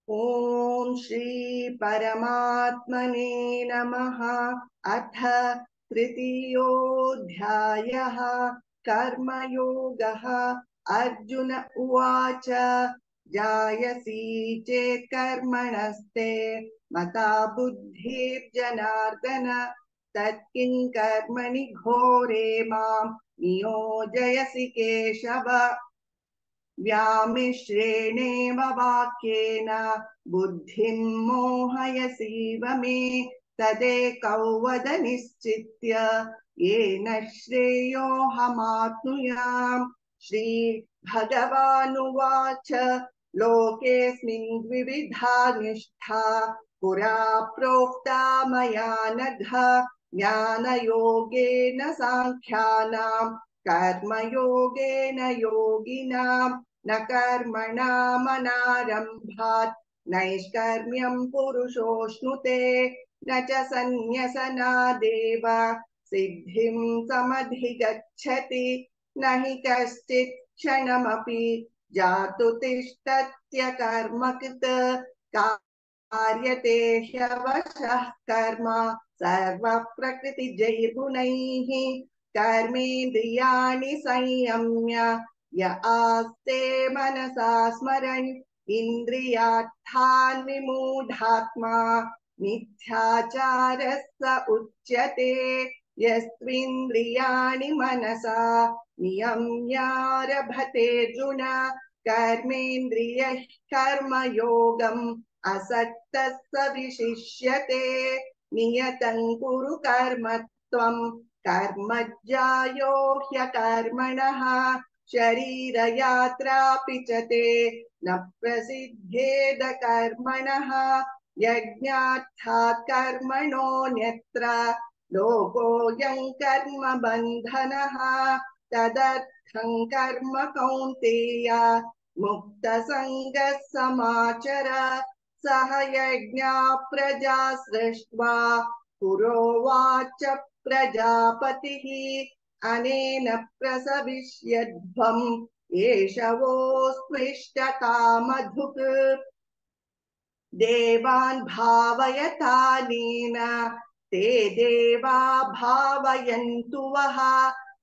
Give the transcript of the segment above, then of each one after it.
ओम श्री परमात्मने नमः। अथ तृतीयोऽध्यायः कर्मयोगः। अर्जुन उवाच जायसी चेत् कर्मणस्ते मता बुद्धिर्जनार्दन तत्किं कर्मणि घोरे मां नियोजयसि केशव। व्यामिश्रेणेव वाक्येन बुद्धिं मोहयसीव मे तदेकौ वद निश्चित्य येन श्रेयोऽहमाप्नुयाम्। श्रीभगवानुवाच लोकेऽस्मिन् द्विविधा निष्ठा पुरा प्रोक्ता मया नघ ज्ञानयोगेन साङ्ख्यानां कर्मयोगेन योगिनाम् न कर्मणामनारम्भात् नैष्कर्म्यं पुरुषोऽश्नुते न च सन्न्यसनादेव सिद्धिं समधिगच्छति न हि कश्चित् क्षणमपि जातु तिष्ठत्य कर्मकृत् कार्यते ह्यवशः कर्म सर्वप्रकृतिजैर्गुणैः कर्मेन्द्रियाणि संयम्य य आस्ते मनसा स्मरन् इन्द्रियार्थान् विमूढात्मा मिथ्याचारः स उच्यते। यस्त्विन्द्रियाणि मनसा नियम्यारभतेऽर्जुन कर्मेन्द्रियैः कर्मयोगम् असक्तः स विशिष्यते। नियतं कुरु कर्म त्वं कर्मज्जायो ह्यकर्मणः शरीरयात्रापि च ते न प्रसिद्धेद कर्मणः यज्ञार्थात् कर्मणोऽन्यत्र लोकोऽयं कर्म बन्धनः तदर्थं कर्म कौन्तेय मुक्तसङ्गः समाचर सह यज्ञा प्रजा सृष्ट्वा पुरोवाच प्रजापतिः अनेन प्रसविष्यध्वम् एषवोऽस्त्विष्टकामधुक् देवान् भावयतानेन ते देवा भावयन्तु वः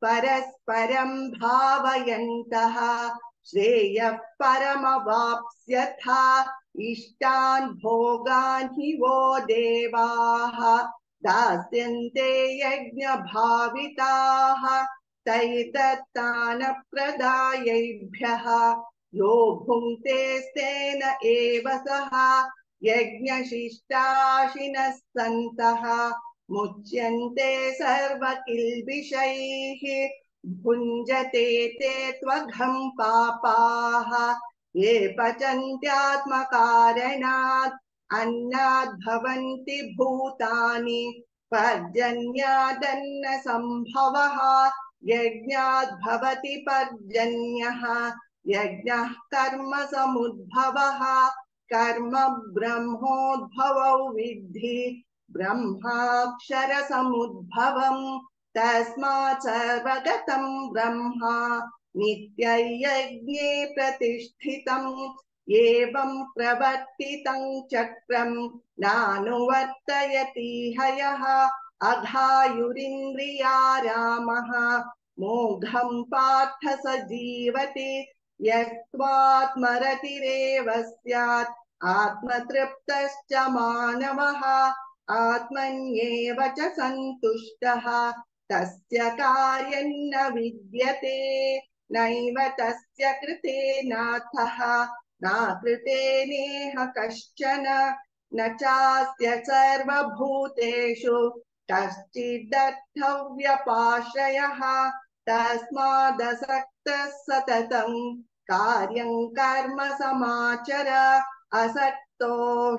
परस्परं भावयन्तः श्रेयः परमवाप्स्यथा इष्टान् भोगान् हि वो देवाः दास्यन्ते यज्ञभाविताः तैर्दत्तानप्रदायैभ्यः यो भुङ्क्ते स्तेन एव सः यज्ञशिष्टाशिनः सन्तः मुच्यन्ते सर्वकिल्बिषैः भुञ्जते ते त्वघं पापाः ये पचन्त्यात्मकारणात् अन्नाद् भवन्ति भूतानि पर्जन्यादन्न सम्भवः यज्ञाद् भवति पर्जन्यः यज्ञः कर्म समुद्भवः कर्म ब्रह्मोद्भवौ विद्धि ब्रह्माक्षर समुद्भवम् तस्मात् सर्वगतं ब्रह्मा नित्यं यज्ञे प्रतिष्ठितम् एवं प्रवर्तितं चक्रं नानुवर्तयति हयः अघायुरिन्द्रिया रामः मोघं पार्थ स जीवति यस्त्वात्मरतिरेव स्यात् आत्मतृप्तश्च मानवः आत्मन्येव च सन्तुष्टः तस्य कार्यं न विद्यते नैव तस्य कृतेनाथः नाकृतेनेह कश्चन न चास्य सर्वभूतेषु कश्चिदर्थव्यपाश्रयः तस्मादसक्तः सततं कार्यं कर्म समाचर असक्तो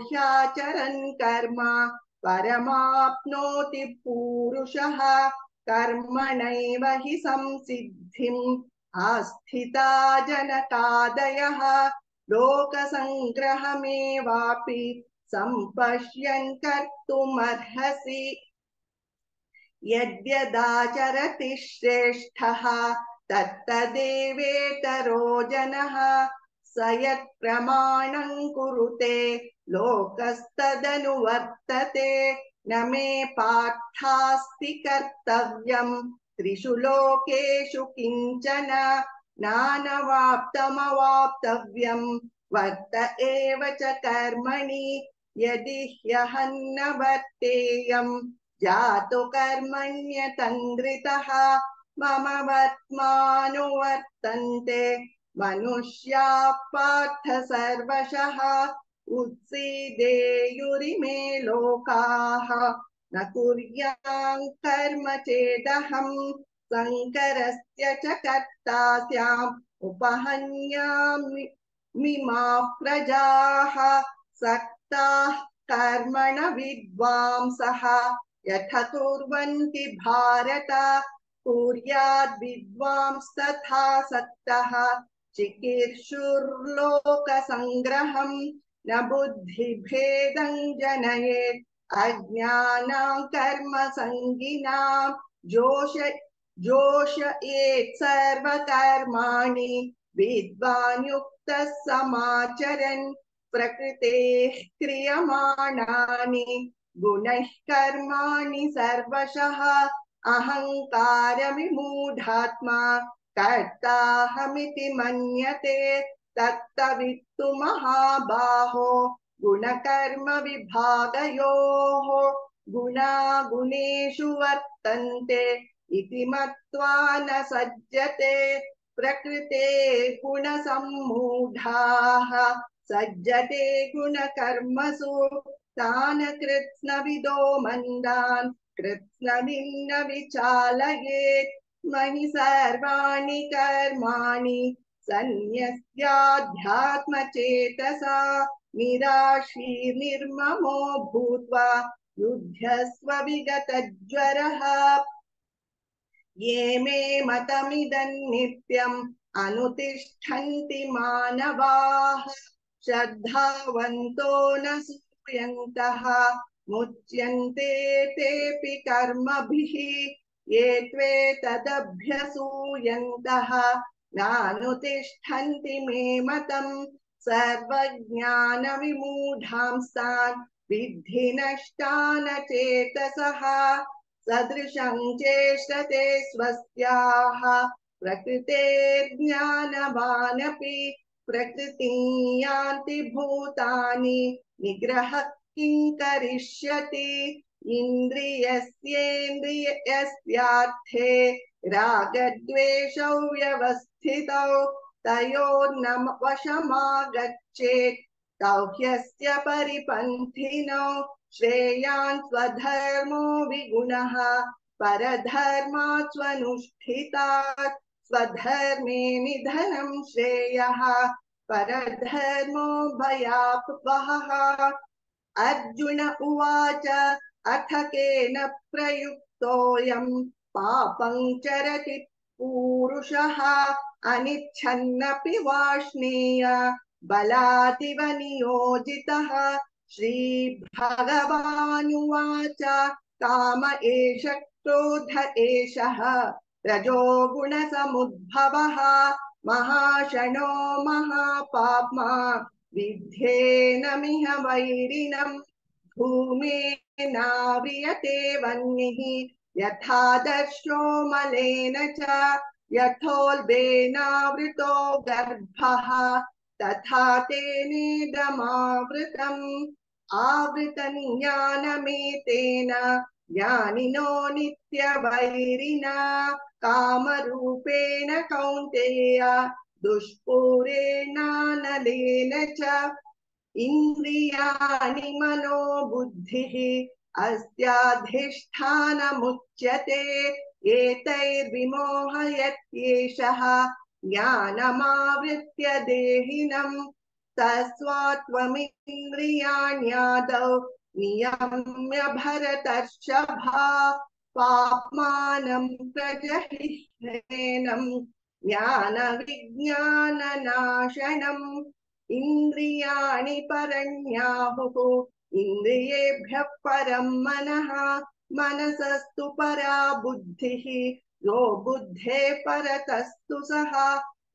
ह्याचरन् कर्म परमाप्नोति पूरुषः कर्मणैव हि संसिद्धिम् आस्थिता जनकादयः लोकसङ्ग्रहमेवापि सम्पश्यन् कर्तुमर्हसि यद्यदाचरति श्रेष्ठः तत्तदेवेतरो जनः स यत्प्रमाणं कुरुते लोकस्तदनुवर्तते न मे पार्थास्ति कर्तव्यं त्रिषु लोकेषु किञ्चन नानवाप्तमवाप्तव्यं वर्त एव च कर्मणि यदि ह्यहं न वर्तेयं जातु कर्मण्यतन्द्रितः मम वर्त्मानुवर्तन्ते मनुष्याः पार्थ सर्वशः उत्सीदेयुरिमे लोकाः न कुर्यां कर्म चेदहं शङ्करस्य च कर्ता स्याम् उपहन्यामि मिमाः प्रजाः सक्ताः कर्मण विद्वांसः यथा कुर्वन्ति भारत कुर्याद् विद्वांस्तथा सक्तः चिकीर्षुर्लोकसङ्ग्रहं न बुद्धिभेदं जनयेत् अज्ञानां कर्मसङ्गिनां जोषयेत् सर्वकर्माणि विद्वान् युक्तः समाचरन् प्रकृतेः क्रियमाणानि गुणैः कर्माणि सर्वशः अहङ्कारविमूढात्मा कर्ताहमिति मन्यते तत्तवित्तु महाबाहो गुणकर्म विभागयोः गुणा गुणेषु वर्तन्ते इति मत्वा न सज्जते प्रकृते गुणसम्मूढाः सज्जते गुणकर्मसु तान् कृत्स्नविदो मन्दान् कृत्स्नभिन्न विचालयेत् महि सर्वाणि कर्माणि सन्न्यस्याध्यात्मचेतसा निराशीर्निर्ममो भूत्वा युध्यस्व विगतज्वरः ये मे मतमिदं नित्यम् अनुतिष्ठन्ति मानवाः श्रद्धावन्तो न सूयन्तः मुच्यन्ते तेऽपि कर्मभिः ये त्वेतदभ्यसूयन्तः नानुतिष्ठन्ति मे मतम् सर्वज्ञानविमूढांस्तान् विद्धि नष्टान चेतसः सदृशं चेष्टते स्वस्याः प्रकृतेर्ज्ञानवानपि प्रकृतिं यान्ति भूतानि निग्रहः किं करिष्यति इन्द्रियस्येन्द्रियस्यार्थे रागद्वेषौ व्यवस्थितौ तयोर्न वशमागच्छेत् तौ ह्यस्य परिपन्थिनौ श्रेयान् स्वधर्मो विगुणः परधर्मात् स्वनुष्ठितात् स्वधर्मे निधनं श्रेयः परधर्मो भयापहः अर्जुन उवाच अथ केन प्रयुक्तोऽयं पापं चरति पूरुषः अनिच्छन्नपि वाष्णेय बलादिव नियोजितः श्रीभगवानुवाच काम एष क्रोध एषः रजोगुणसमुद्भवः महाशनो महापाप्मा विद्धेनमिह वैरिणम् धूमेनाव्रियते वह्निः यथादर्शो मलेन च यथोल्बेनावृतो गर्भः तथा तेनेदमावृतम् आवृतं ज्ञानमेतेन ज्ञानिनो नित्यवैरिणा कामरूपेण कौन्तेय दुष्पूरेणानलेन च इन्द्रियाणि मनो बुद्धिः अस्याधिष्ठानमुच्यते एतैर्विमोहयत्येषः ज्ञानमावृत्य देहिनम् तस्मात्त्वमिन्द्रियाण्यादौ नियम्य भरतर्षभा पाप्मानं प्रजहिह्येनं ज्ञानविज्ञाननाशनम् इन्द्रियाणि परण्याहुः इन्द्रियेभ्यः परं मनः मनसस्तु परा बुद्धिः यो बुद्धे परतस्तु सः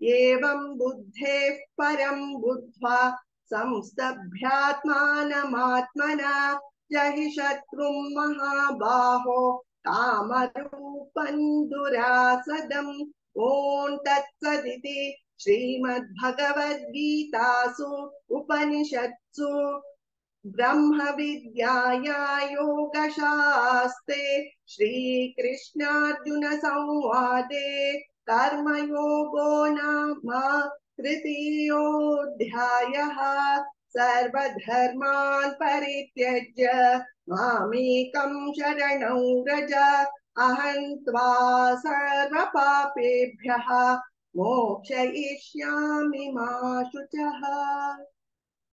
एवं बुद्धेः परं बुद्ध्वा संस्तभ्यात्मानमात्मना जहि शत्रुं महाबाहो कामरूपं दुरासदम्। ॐ तत्सदिति श्रीमद्भगवद्गीतासु उपनिषत्सु ब्रह्मविद्याया योगशास्त्रे श्रीकृष्णार्जुनसंवादे कर्मयोगो नाम तृतीयोऽध्यायः। सर्वधर्मान् परित्यज्य मामेकं शरणं व्रज, अहं त्वा सर्वपापेभ्यः मोक्षयिष्यामि मा शुचः।